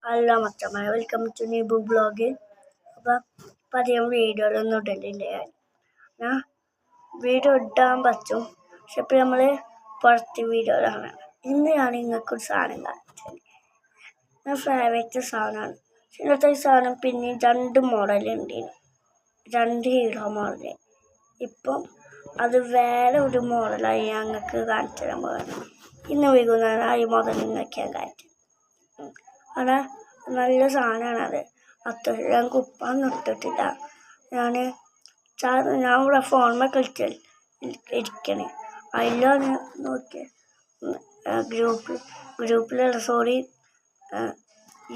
Hello മച്ചന്മാരെ, welcome to Nibu blog. അപ്പം അധികം വീഡിയോകളൊന്നും ഇടലില്ല. ഞാൻ വീഡിയോ ഇടാൻ പറ്റും, പക്ഷെ ഇപ്പം നമ്മൾ പുറത്ത് വീഡിയോകളാണ്. ഇന്ന് ഞാൻ നിങ്ങൾക്കൊരു സാധനം കാണിച്ചത് ഞാൻ ഫേവറേറ്റ് സാധനമാണ്. ഇന്നത്തെ സാധനം പിന്നെ 2 മോഡലുണ്ട്, 2 ഹീറോ മോഡൽ. ഇപ്പം അത് വേറെ ഒരു മോഡലായി ഞങ്ങൾക്ക് കാണിച്ചു തരാൻ പോകുന്നത്. ഇന്ന് വൈകുന്നേരം ഈ മോഡൽ നിങ്ങൾക്ക് ഞാൻ കാണിച്ചു. അവിടെ നല്ല സാധനമാണത്. ഞാൻ കുപ്പാന്ന് ഇട്ടിട്ടില്ല. ഞാൻ ഇവിടെ ഫോണിൽ കളിച്ചാൽ ഇരിക്കണേ. അതിലാണ് നോക്കിയത്. ഗ്രൂപ്പിലുള്ള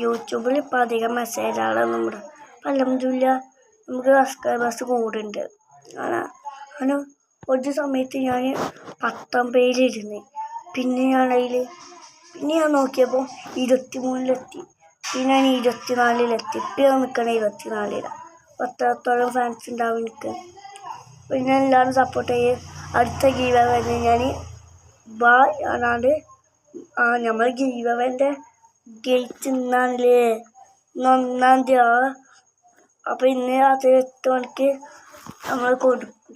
യൂട്യൂബിൽ ഇപ്പം അധികം മെസ്സേജുകളൊന്നും ഇവിടെ അൽഹംദുലില്ലാ നമുക്ക് സബ്സ്ക്രൈബേഴ്സ് കൂടുന്നുണ്ട്. അങ്ങനെ ഒരു സമയത്ത് ഞാൻ 19 പേരിരുന്ന്. പിന്നെ ഞാൻ നോക്കിയപ്പോൾ 23-ലെത്തി. പിന്നെ ഞാൻ 24-ലെത്തി. ഇപ്പം നിൽക്കണ 24-ലാണ്. അത്രത്തോളം ഫാൻസ് ഉണ്ടാവും എനിക്ക്. പിന്നെ എല്ലാവരും സപ്പോർട്ട് ചെയ്യും. അടുത്ത ഗീവവേ ഞാൻ കാണാണ്ട് നമ്മൾ ഗീവവേൻ്റെ ഗേറ്റ് ഇന്നാണല്ലേ, 1-ാം തീയതി. അപ്പം ഇന്ന് രാത്രി 8 മണിക്ക് നമ്മൾ കൊടുക്കും.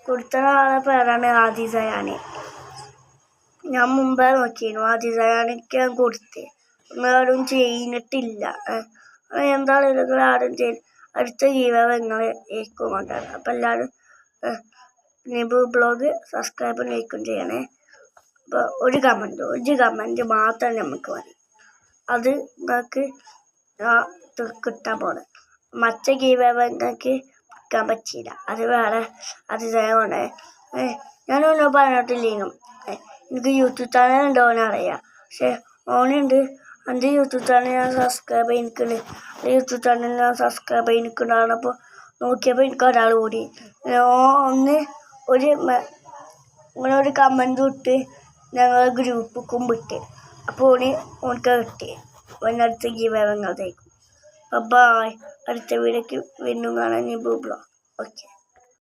കൊടുത്ത ആളെ പേരാണ് ആദിസയാൻ. ഞാൻ മുമ്പേ നോക്കിയിരുന്നു. ആദിസയാനൊക്കെ ഞാൻ കൊടുത്ത് നിങ്ങളാരും ചെയ്തിട്ടില്ല. എന്താണെങ്കിലും നിങ്ങൾ ആരും അടുത്ത ഗീവവേ നിങ്ങൾ ഏക്കും കൊണ്ടാണ്. അപ്പം എല്ലാവരും നിബു ബ്ലോഗ് സബ്സ്ക്രൈബ് ലൈക്കും ചെയ്യണേ. അപ്പോൾ ഒരു കമൻറ്റ് മാത്രം നമുക്ക് മതി. അത് നിങ്ങൾക്ക് കിട്ടാൻ പോണേ. മറ്റേ ഗീവവേ നിങ്ങൾക്ക് കിട്ടാൻ പറ്റിയില്ല. അത് വേറെ അതിശയമാണ്. ഞാനൊന്നും പറഞ്ഞിട്ടില്ലേനും. എനിക്ക് യൂട്യൂബ് ചാനൽ ഉണ്ടോയെന്ന് അറിയാം, പക്ഷെ ഓനുണ്ട്. എൻ്റെ യൂട്യൂബ് ചാനൽ ഞാൻ സബ്സ്ക്രൈബ് ചെയ്തിട്ടുണ്ട്. യൂട്യൂബ് ചാനൽ ഞാൻ സബ്സ്ക്രൈബ് ചെയ്തിട്ടുണ്ടാണ്. അപ്പോൾ നോക്കിയപ്പോൾ എനിക്ക് ഒരാൾ കൂടി ഒരു കമൻറ്റ് ഇട്ട് ഞങ്ങൾ ഗ്രൂപ്പിക്കും വിട്ട്. അപ്പോൾ ഓനക്ക് കിട്ടി. അടുത്ത ഗീവവേ തേക്കും. ബൈ. അടുത്ത വീഡിയോക്ക് വീണ്ടും കാണാൻ നിബു ബ്ലോഗ്. ഓക്കെ.